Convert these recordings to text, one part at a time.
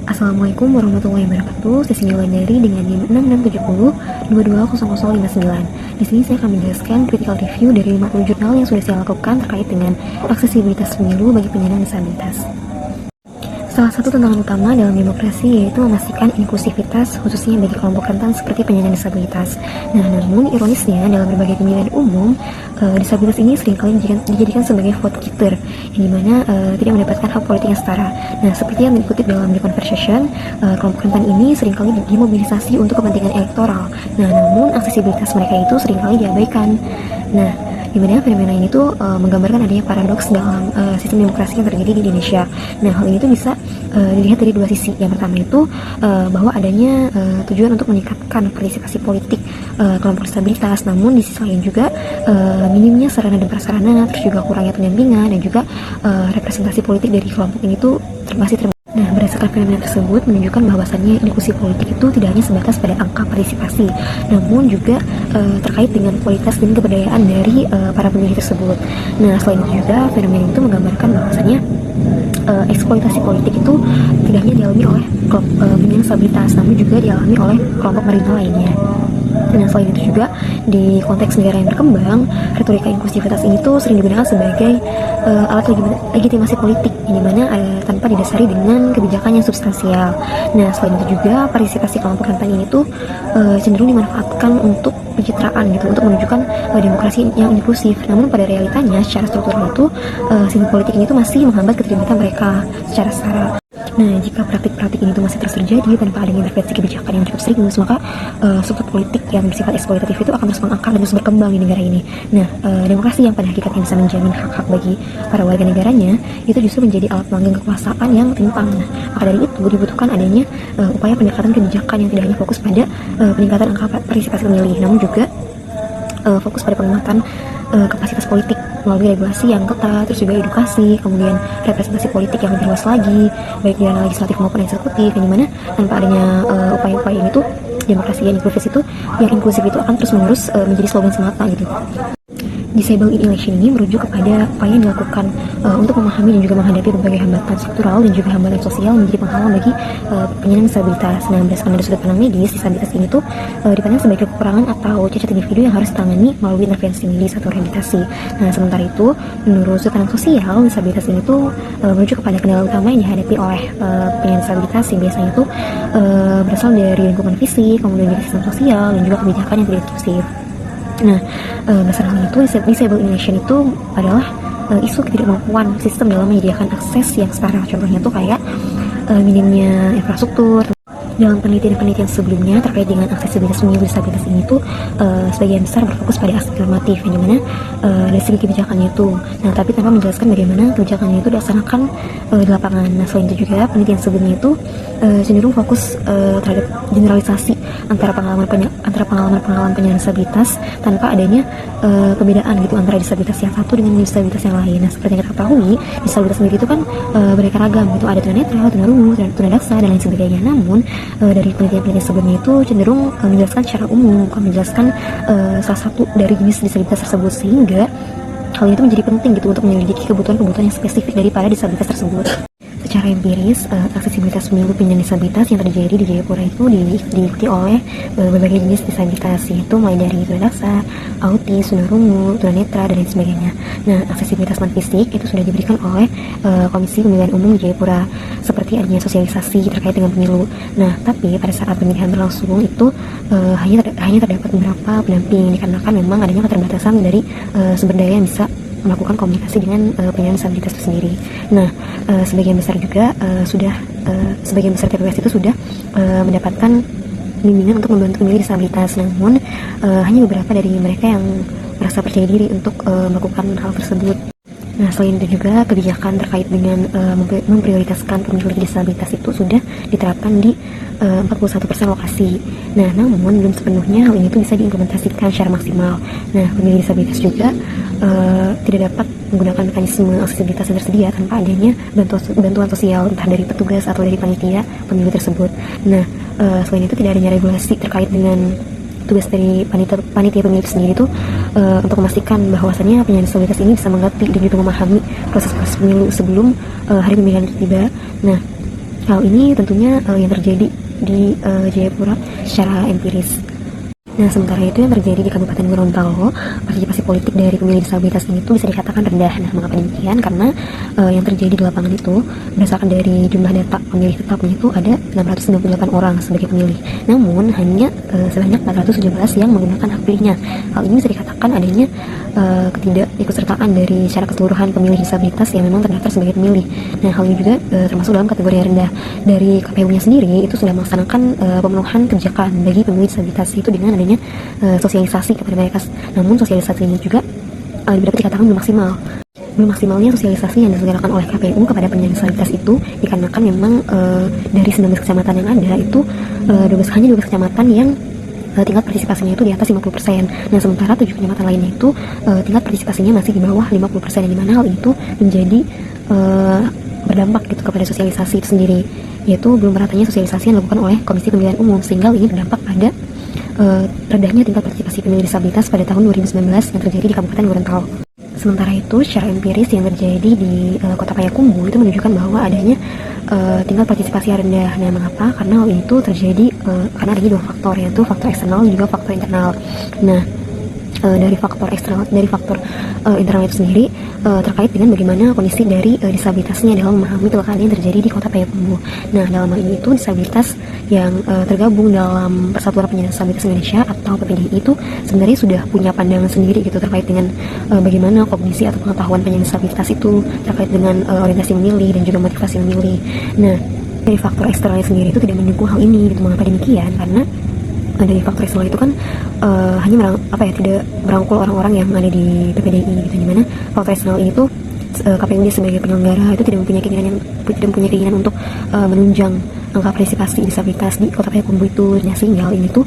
Assalamualaikum warahmatullahi wabarakatuh. Sesi nilai dari dengan NIM 6670 220009. Di sini saya akan menjelaskan critical review dari 50 jurnal yang sudah saya lakukan terkait dengan aksesibilitas pemilu bagi penyandang disabilitas. Salah satu tantangan utama dalam demokrasi yaitu memastikan inklusivitas khususnya bagi kelompok rentan seperti penyandang disabilitas. Nah, namun ironisnya dalam berbagai pemilihan umum, disabilitas ini seringkali dijadikan sebagai vote getter, yang dimana tidak mendapatkan hak politik yang setara. Nah, seperti yang dikutip dalam The Conversation, kelompok rentan ini seringkali dimobilisasi untuk kepentingan elektoral. Nah, namun aksesibilitas mereka itu seringkali diabaikan. Nah, dimana fenomena ini tuh menggambarkan adanya paradoks dalam sistem demokrasi yang terjadi di Indonesia. Nah, hal ini tuh bisa dilihat dari dua sisi. Yang pertama itu bahwa adanya tujuan untuk meningkatkan partisipasi politik kelompok disabilitas, namun di sisi lain juga minimnya sarana dan prasarana, terus juga kurangnya pendampingan dan juga representasi politik dari kelompok ini tuh masih terbatas. Nah, berdasarkan fenomena tersebut menunjukkan bahwasannya inklusi politik itu tidak hanya sebatas pada angka partisipasi, namun juga terkait dengan kualitas dan kebudayaan dari para pemilih tersebut. Nah, selain itu juga fenomena itu menggambarkan bahwasannya eksploitasi politik itu tidak hanya dialami oleh penyandang disabilitas, namun juga dialami oleh kelompok marginal lainnya. Nah, selain itu juga di konteks negara yang berkembang, retorika inklusivitas ini tuh sering digunakan sebagai alat legitimasi politik, yang dimana tanpa didasari dengan kebijakan yang substansial. Nah, selain itu juga partisipasi kelompok rentan ini tuh cenderung dimanfaatkan untuk pencitraan gitu, untuk menunjukkan demokrasi yang inklusif. Namun pada realitanya secara struktural itu sistem politik ini tuh masih menghambat keterlibatan mereka secara setara. Nah, jika praktik-praktik ini tuh masih terus terjadi tanpa adanya intervensi kebijakan yang cukup serius, maka struktur politik yang bersifat eksploitatif itu akan terus mengakar dan terus berkembang di negara ini. Nah, demokrasi yang pada hakikatnya bisa menjamin hak-hak bagi para warga negaranya itu justru menjadi alat langgeng kekuasaan yang timpang. Nah, maka dari itu dibutuhkan adanya upaya pendekatan kebijakan yang tidak hanya fokus pada peningkatan angka partisipasi pemilih, namun juga fokus pada penguatan kapasitas politik melalui regulasi yang ketat, terus juga edukasi, kemudian representasi politik yang lebih luas lagi, baik di ranah legislatif maupun eksekutif, yang dimana tanpa adanya upaya-upaya ini tuh demokrasi yang inklusif itu akan terus menerus menjadi slogan semata gitu. Disable in election ini merujuk kepada upaya yang dilakukan untuk memahami dan juga menghadapi berbagai hambatan struktural dan juga hambatan sosial menjadi penghalang bagi penyandang disabilitas. Nah, berdasarkan dari sudut pandang medis, disabilitas ini tuh dipandang sebagai kekurangan atau cacat individu yang harus ditangani melalui intervensi medis atau rehabilitasi. Nah, sementara itu, menurut sudut pandang sosial, disabilitas ini tuh merujuk kepada kendala utama yang dihadapi oleh penyandang disabilitas yang biasanya tuh berasal dari lingkungan fisik, kemudian dari sistem sosial dan juga kebijakan yang tidak inklusif. Nah, berdasarkan itu, disable in action itu adalah isu ketidakmampuan sistem dalam menyediakan akses yang setara. Contohnya tuh kayak minimnya infrastruktur. Dalam penelitian sebelumnya terkait dengan aksesibilitas pemilih disabilitas ini tuh sebagian besar berfokus pada aspek normatif, yang dimana dari segi kebijakannya itu. Nah, tapi tanpa menjelaskan bagaimana kebijakannya itu dilaksanakan di lapangan. Nah, selain itu juga penelitian sebelumnya itu cenderung fokus terhadap generalisasi antara pengalaman penyandang disabilitas tanpa adanya perbedaan gitu antara disabilitas yang satu dengan disabilitas yang lain. Nah, seperti yang kita ketahui, disabilitas sendiri itu kan beraneka ragam gitu, ada tunanetra, tunarungu, tunadaksa dan lain sebagainya. Namun dari penelitian sebelumnya itu cenderung menjelaskan secara umum, bukan menjelaskan salah satu dari jenis disabilitas tersebut, sehingga hal itu menjadi penting gitu untuk menyelidiki kebutuhan yang spesifik daripada disabilitas tersebut. Secara empiris, aksesibilitas pemilu penyandang disabilitas yang terjadi di Jayapura itu diikuti oleh berbagai jenis disabilitas, yaitu mulai dari tunadaksa, autis, tunarungu, tunanetra, dan lain sebagainya. Nah, aksesibilitas non-fisik itu sudah diberikan oleh Komisi Pemilihan Umum di Jayapura, seperti adanya sosialisasi terkait dengan pemilu. Nah, tapi pada saat pemilihan berlangsung itu hanya terdapat beberapa pendamping, dikarenakan memang adanya keterbatasan dari sumber daya yang bisa melakukan komunikasi dengan penyandang disabilitas itu sendiri. Nah, sebagian besar TPS itu sudah mendapatkan bimbingan untuk membantu pemilih disabilitas, namun hanya beberapa dari mereka yang merasa percaya diri untuk melakukan hal tersebut. Nah, selain itu juga kebijakan terkait dengan memprioritaskan pemilih disabilitas itu sudah diterapkan di 41% lokasi. Nah, namun belum sepenuhnya hal ini tuh bisa diimplementasikan secara maksimal. Nah, pemilih disabilitas juga tidak dapat menggunakan mekanisme aksesibilitas yang tersedia tanpa adanya bantuan sosial entah dari petugas atau dari panitia pemilu tersebut. Nah, selain itu tidak adanya regulasi terkait dengan tugas dari panitia pemilu sendiri itu untuk memastikan bahwasannya penyandang disabilitas ini bisa mengerti dan juga memahami proses pemilu sebelum hari pemilihan itu tiba. Nah, Hal ini tentunya yang terjadi di Jayapura secara empiris. Nah, sementara itu yang terjadi di Kabupaten Gorontalo, partisipasi politik dari pemilih disabilitas ini itu bisa dikatakan rendah. Nah, mengapa demikian? Karena yang terjadi di lapangan itu berdasarkan dari jumlah data pemilih tetapnya itu ada 698 orang sebagai pemilih. Namun hanya sebanyak 417 yang menggunakan hak pilihnya. Hal ini bisa dikatakan adanya ketidakikutsertaan dari secara keseluruhan pemilih disabilitas yang memang terdaftar sebagai pemilih. Nah, hal ini juga termasuk dalam kategori yang rendah. Dari KPU-nya sendiri itu sudah melaksanakan pemenuhan kebijakan bagi pemilih disabilitas itu dengan adanya sosialisasi kepada mereka. Namun sosialisasi ini juga dapat dikatakan belum maksimal. Belum maksimalnya sosialisasi yang diselenggarakan oleh KPU kepada penyandang disabilitas itu dikarenakan memang dari 19 kecamatan yang ada itu hanya 12 kecamatan yang tingkat partisipasinya itu di atas 50%. Nah, sementara 7 kecamatan lainnya itu tingkat partisipasinya masih di bawah 50%, yang dimana hal itu menjadi berdampak gitu kepada sosialisasi itu sendiri, yaitu belum meratanya sosialisasi yang dilakukan oleh Komisi Pemilihan Umum, sehingga ini berdampak pada rendahnya tingkat partisipasi pemilih disabilitas pada tahun 2019 yang terjadi di Kabupaten Gorontalo. Sementara itu, secara empiris yang terjadi di Kota Payakumbuh itu menunjukkan bahwa adanya tingkat partisipasi yang rendah. Nah, mengapa? Karena hal itu terjadi karena adanya dua faktor, yaitu faktor eksternal dan juga faktor internal. Nah, dari faktor eksternal, dari faktor internal itu sendiri terkait dengan bagaimana kondisi dari disabilitasnya dalam memahami kecelakaan yang terjadi di Kota Payakumbuh. Nah, dalam hal ini itu disabilitas yang tergabung dalam Persatuan Penyandang Disabilitas Indonesia atau PPDI itu sebenarnya sudah punya pandangan sendiri gitu terkait dengan bagaimana kognisi atau pengetahuan penyandang disabilitas itu terkait dengan orientasi memilih dan juga motivasi memilih. Nah, dari faktor eksternalnya sendiri itu tidak mendukung hal ini gitu. Mengapa demikian? Karena dari faktor eksternal itu kan hanya tidak merangkul orang-orang yang ada di PPDI gitu, dimana faktor eksternal itu KPU sebagai penyelenggara itu tidak mempunyai keinginan untuk menunjang angka partisipasi disabilitas di Kota Payakumbuh itu. Nah, sehingga hal ini tuh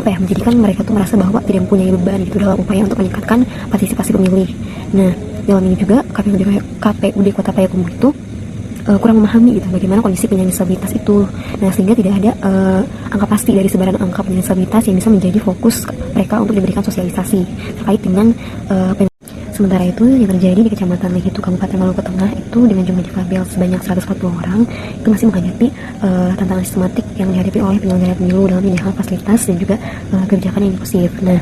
menjadikan mereka tuh merasa bahwa tidak mempunyai beban gitu dalam upaya untuk meningkatkan partisipasi pemilih. Nah, dalam ini juga KPUD Kota Payakumbuh itu kurang memahami gitu bagaimana kondisi penyandang disabilitas itu. Nah, sehingga tidak ada angka pasti dari sebaran angka penyandang disabilitas yang bisa menjadi fokus mereka untuk diberikan sosialisasi terkait dengan sementara itu yang terjadi di Kecamatan Legitu Kabupaten Maluku Tengah itu dengan jumlah difabel sebanyak 140 orang itu masih menghadapi tantangan sistematik yang dihadapi oleh penyelenggara pemilu dalam hal fasilitas dan juga kebijakan yang inklusif. Nah,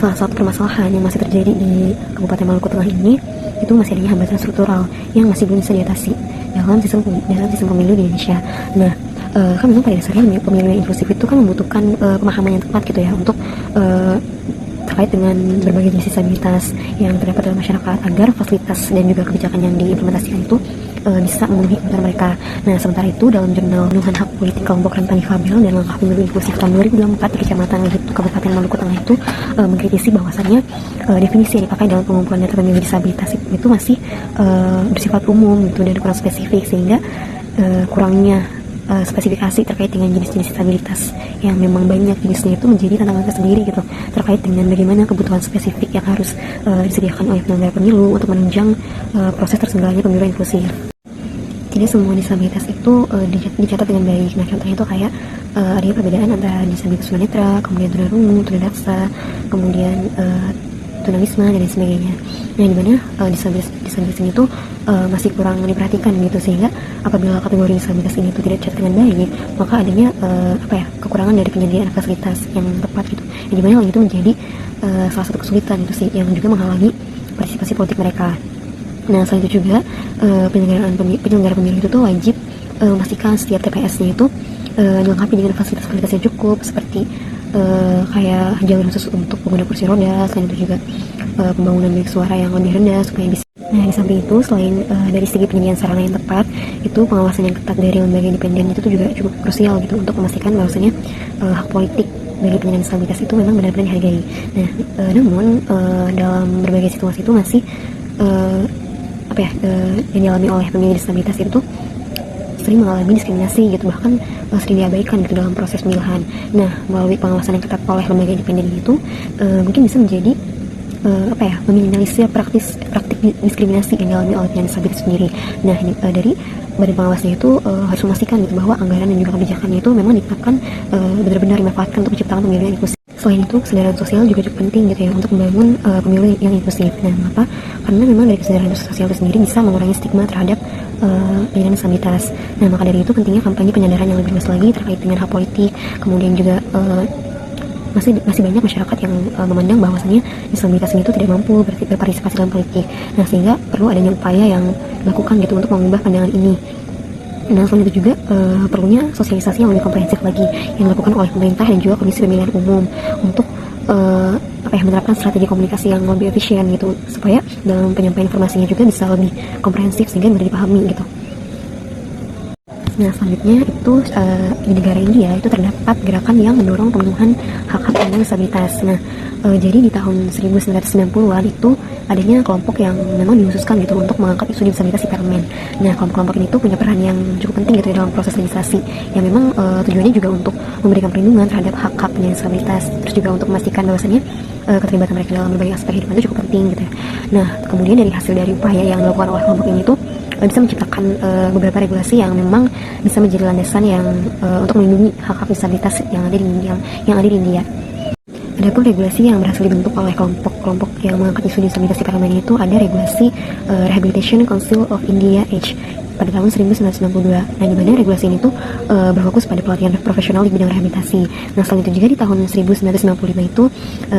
salah satu permasalahan yang masih terjadi di Kabupaten Maluku Tengah ini itu masih adanya hambatan struktural yang masih belum bisa diatasi dalam sistem pemilu di Indonesia. Nah, kan memang pada dasarnya pemilu yang inklusif itu kan membutuhkan pemahaman yang tepat gitu ya untuk terkait dengan berbagai jenis disabilitas yang terdapat dalam masyarakat agar fasilitas dan juga kebijakan yang diimplementasikan itu bisa memenuhi kebutuhan mereka. Nah, sementara itu dalam jurnal pemenuhan hak politik kelompok rentan difabel dan langkah pemilu inklusif tahun 2024 di Kecamatan Legitu Kabupaten Maluku Tengah itu mengkritisi bahwasannya definisi yang dipakai dalam pengumpulan data pemilih disabilitas itu masih bersifat umum gitu dan kurang spesifik, sehingga kurangnya spesifikasi terkait dengan jenis-jenis disabilitas yang memang banyak jenisnya itu menjadi tantangan tersendiri gitu terkait dengan bagaimana kebutuhan spesifik yang harus disediakan oleh penyelenggara pemilu untuk menunjang proses terselenggaranya pemilu inklusif. Jadi semua disabilitas itu dicatat dengan baik. Nah, contohnya itu kayak adanya perbedaan antara disabilitas tunanetra, kemudian tunarungu, tunadaksa, kemudian tunawisma dan lain sebagainya. Nah, dimana disabilitas ini tuh masih kurang diperhatikan gitu, sehingga apabila kategori disabilitas ini tuh tidak dicatat dengan baik, maka adanya kekurangan dari penyediaan fasilitas yang tepat gitu. Yang dimana hal itu menjadi salah satu kesulitan itu sih yang juga menghalangi partisipasi politik mereka. Nah, selain itu juga penyelenggara pemilu itu tuh wajib memastikan setiap TPS-nya itu dilengkapi dengan fasilitas-fasilitas yang cukup seperti kayak jalur khusus untuk pengguna kursi roda. Selain itu juga pembangunan bilik suara yang lebih rendah supaya bisa. Nah, di samping itu selain dari segi penyediaan sarana yang tepat, itu pengawasan yang ketat dari lembaga independen itu juga cukup krusial gitu untuk memastikan bahwasanya hak politik bagi penyandang disabilitas itu memang benar-benar dihargai. Nah, namun dalam berbagai situasi itu masih yang dialami oleh pemilih disabilitas itu sering mengalami diskriminasi gitu, bahkan sering diabaikan gitu dalam proses pemilihan. Nah, melalui pengawasan yang ketat oleh lembaga independen itu mungkin bisa menjadi meminimalisir praktik diskriminasi yang dialami oleh penyandang disabilitas sendiri. Nah, dari badan pengawasnya itu harus memastikan gitu bahwa anggaran dan juga kebijakannya itu memang ditetapkan benar-benar dimanfaatkan untuk menciptakan pemilu yang inklusif. Selain itu, kesadaran sosial juga cukup penting gitu ya untuk membangun pemilu yang inklusif. Nah, mengapa? Karena memang dari kesadaran sosial itu sendiri bisa mengurangi stigma terhadap penyandang disabilitas. Nah, maka dari itu pentingnya kampanye penyadaran yang lebih luas lagi terkait dengan hak politik. Kemudian juga masih banyak masyarakat yang memandang bahwasannya disabilitas ini itu tidak mampu berpartisipasi dalam politik. Nah, sehingga perlu adanya upaya yang dilakukan gitu untuk mengubah pandangan ini. Nah, selain itu juga perlunya sosialisasi yang lebih komprehensif lagi yang dilakukan oleh pemerintah dan juga Komisi Pemilihan Umum untuk menerapkan strategi komunikasi yang lebih efisien gitu, supaya dalam penyampaian informasinya juga bisa lebih komprehensif sehingga mudah dipahami gitu. Nah, selanjutnya itu di negara India itu terdapat gerakan yang mendorong pemenuhan hak-hak penyandang disabilitas. Nah, jadi di tahun 1990-an itu adanya kelompok yang memang dikhususkan gitu untuk mengangkat isu disabilitas di parlemen. Nah, kelompok-kelompok ini tuh punya peran yang cukup penting gitu dalam proses legislasi. Yang memang tujuannya juga untuk memberikan perlindungan terhadap hak-hak penyandang disabilitas, terus juga untuk memastikan bahwasannya keterlibatan mereka dalam berbagai aspek kehidupan itu cukup penting gitu ya. Nah, kemudian dari hasil dari upaya yang dilakukan oleh kelompok ini tuh bisa menciptakan beberapa regulasi yang memang bisa menjadi landasan yang untuk melindungi hak-hak disabilitas yang ada di India. Adapun regulasi yang berhasil dibentuk oleh kelompok-kelompok yang mengangkat isu disabilitas di parlemen itu ada regulasi Rehabilitation Council of India H pada tahun 1992. Nah, di mana regulasi ini tuh berfokus pada pelatihan profesional di bidang rehabilitasi. Nah, selain itu juga di tahun 1995 itu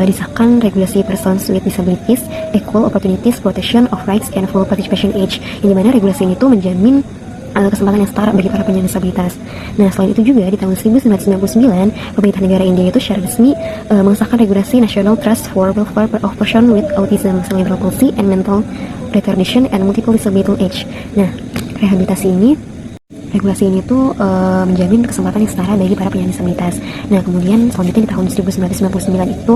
disahkan regulasi Persons with Disabilities Equal Opportunities Protection of Rights and Full Participation Age, yang di mana regulasi ini tuh menjamin kesempatan yang setara bagi para penyandang disabilitas. Nah, selain itu juga di tahun 1999 pemerintah negara India itu secara resmi mengesahkan regulasi National Trust for Welfare of Persons with Autism, Cerebral Palsy, and Mental Retardation and Multiple Disability Age. Nah, regulasi ini tuh menjamin kesempatan yang setara bagi para penyandang disabilitas. Nah, kemudian selanjutnya di tahun 1999 itu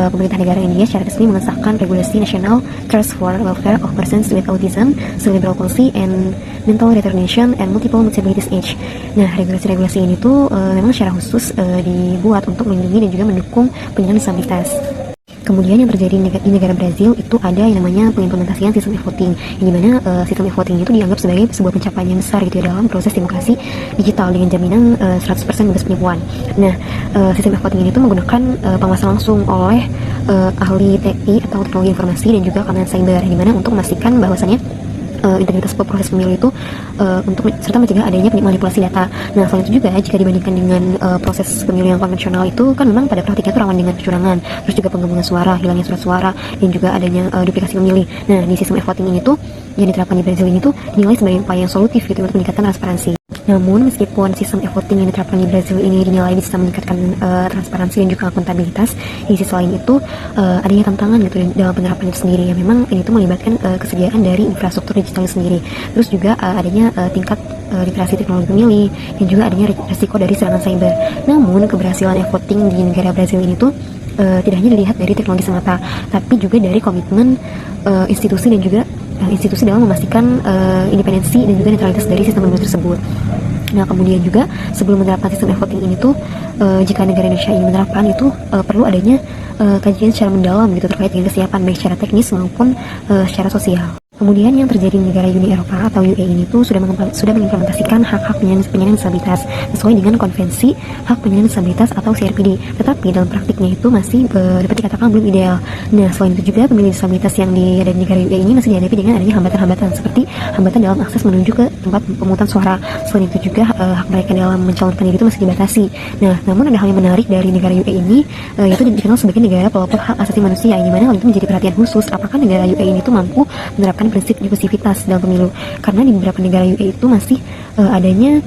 pemerintah negara India secara resmi mengesahkan regulasi National Trust for Welfare of Persons with Autism, Cerebral Palsy, and Mental Retardation and Multiple Disabilities Age. Nah, regulasi-regulasi ini tuh memang secara khusus dibuat untuk melindungi dan juga mendukung penyandang disabilitas. Kemudian yang terjadi di negara Brazil itu ada yang namanya pengimplementasian sistem e-voting, yang dimana sistem e-voting itu dianggap sebagai sebuah pencapaian yang besar gitu ya dalam proses demokrasi digital dengan jaminan 100% bebas penipuan. Nah, sistem e-voting ini tuh menggunakan pengawasan langsung oleh ahli TI atau teknologi informasi dan juga keamanan cyber, yang dimana untuk memastikan bahwasannya integritas proses pemilu itu serta mencegah adanya manipulasi data. Nah, selain itu juga jika dibandingkan dengan proses pemilu yang konvensional itu kan memang pada praktiknya itu rawan dengan kecurangan, terus juga penggabungan suara, hilangnya surat suara, dan juga adanya duplikasi pemilih. Nah, di sistem e-voting ini tuh yang diterapkan di Brazil ini tuh dinilai sebagai upaya yang solutif gitu untuk meningkatkan transparansi. Namun, meskipun sistem e-voting yang diterapkan di Brazil ini dinilai bisa meningkatkan transparansi dan juga akuntabilitas, di sisi lain itu adanya tantangan gitu dalam penerapan itu sendiri. Ya, memang ini tuh melibatkan kesediaan dari infrastruktur digital sendiri. Terus juga adanya tingkat literasi teknologi pemilih dan juga adanya resiko dari serangan cyber. Namun, keberhasilan e-voting di negara Brazil ini tuh tidak hanya dilihat dari teknologi semata, tapi juga dari komitmen institusi dan juga institusi dalam memastikan independensi dan juga netralitas dari sistem pemilu tersebut. Nah, kemudian juga sebelum menerapkan sistem e-voting ini tuh jika negara Indonesia ingin menerapkan itu perlu adanya kajian secara mendalam gitu terkait dengan kesiapan baik secara teknis maupun secara sosial. Kemudian yang terjadi di negara Uni Eropa atau UE ini tuh sudah mengimplementasikan hak-hak penyandang disabilitas sesuai dengan konvensi hak penyandang disabilitas atau CRPD. Tetapi dalam praktiknya itu masih dapat dikatakan belum ideal. Nah, selain itu juga pemilih disabilitas yang ada di negara UE ini masih dihadapi dengan adanya hambatan-hambatan seperti hambatan dalam akses menuju ke tempat pemungutan suara. Selain itu juga hak mereka dalam mencalonkan diri itu masih dibatasi. Nah, namun ada hal yang menarik dari negara UE ini yaitu dikenal sebagai negara pelopor hak asasi manusia, yang dimana hal itu menjadi perhatian khusus apakah negara UE ini tuh mampu menerapkan prinsip inklusivitas dalam pemilu, karena di beberapa negara UE itu masih adanya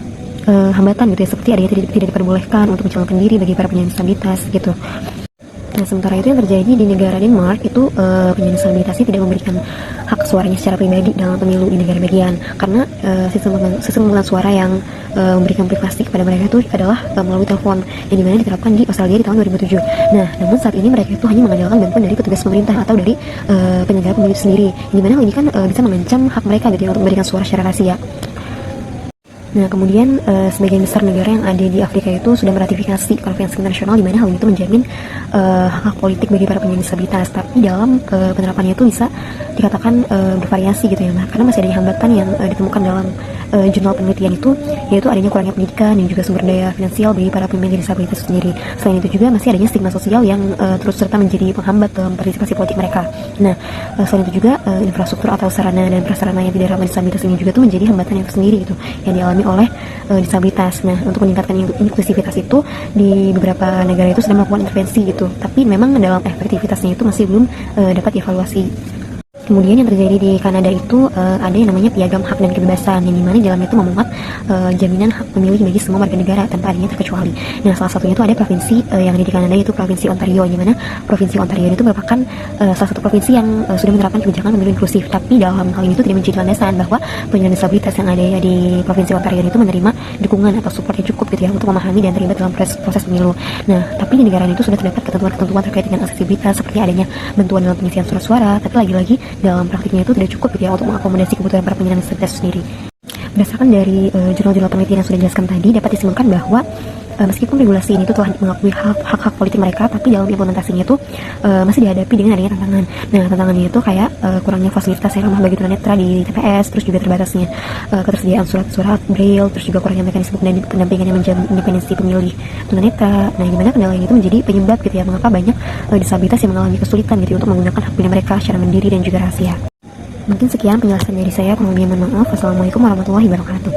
hambatan gitu ya, seperti adanya tidak diperbolehkan untuk mencalonkan diri bagi para penyandang disabilitas gitu. Nah, sementara itu yang terjadi di negara Denmark itu penyandang disabilitas tidak memberikan hak suaranya secara pribadi dalam pemilu di negara bagian, karena sistem pemungutan suara yang memberikan privasi kepada mereka itu adalah melalui telepon, yang dimana diterapkan di Australia di tahun 2007. Nah, namun saat ini mereka itu hanya mengandalkan bantuan dari petugas pemerintah atau dari penyelenggara pemilu sendiri, yang dimana hal ini kan bisa mengancam hak mereka gitu ya untuk memberikan suara secara rahasia. Nah, kemudian sebagian besar negara yang ada di Afrika itu sudah meratifikasi konvensi internasional, di mana hal itu menjamin hak politik bagi para penyandang disabilitas. Tapi dalam penerapannya itu bisa dikatakan bervariasi gitu ya, karena masih adanya hambatan yang ditemukan dalam jurnal penelitian itu, yaitu adanya kurangnya pendidikan dan juga sumber daya finansial bagi para penyandang disabilitas sendiri. Selain itu juga masih adanya stigma sosial yang terus serta menjadi penghambat dalam partisipasi politik mereka. Nah, selain itu juga infrastruktur atau sarana dan prasarana yang tidak ramah disabilitas ini juga tuh menjadi hambatan yang tersendiri gitu yang dialami oleh disabilitas. Nah, untuk meningkatkan inklusivitas itu di beberapa negara itu sedang melakukan intervensi gitu, tapi memang dalam efektivitasnya itu masih belum dapat dievaluasi. Kemudian yang terjadi di Kanada itu ada yang namanya piagam hak dan kebebasan, yang dimana dalamnya itu memuat jaminan hak memilih bagi semua warga negara tanpa adanya terkecuali. Nah, salah satunya itu ada provinsi yang ada di Kanada, yaitu provinsi Ontario, yang mana provinsi Ontario itu merupakan salah satu provinsi yang sudah menerapkan kebijakan pemilu inklusif. Tapi dalam hal ini itu tidak menjadi landasan bahwa penyandang disabilitas yang ada di provinsi Ontario itu menerima dukungan atau support yang cukup gitu ya untuk memahami dan terlibat dalam proses pemilu. Nah, tapi di negara itu sudah terdapat ketentuan-ketentuan terkait dengan aksesibilitas, seperti adanya bantuan dalam pengisian surat suara, tapi lagi-lagi dalam praktiknya itu tidak cukup gitu ya untuk mengakomodasi kebutuhan para penyandang disabilitas sendiri. Berdasarkan dari jurnal-jurnal penelitian yang sudah dijelaskan tadi, dapat disimpulkan bahwa meskipun regulasi ini tuh telah mengakui hak-hak politik mereka, tapi dalam implementasinya itu masih dihadapi dengan adanya tantangan. Nah, tantangannya itu kayak kurangnya fasilitas yang ramah bagi tunanetra di TPS, terus juga terbatasnya ketersediaan surat-surat braille, terus juga kurangnya mekanisme pendampingan yang menjamin independensi pemilih tunanetra. Nah, gimana kendala ini itu menjadi penyebab gitu ya mengapa banyak disabilitas yang mengalami kesulitan gitu untuk menggunakan hak pilih mereka secara mandiri dan juga rahasia. Mungkin sekian penjelasan dari saya, kurang lebihnya mohon maaf. Wassalamualaikum warahmatullahi wabarakatuh.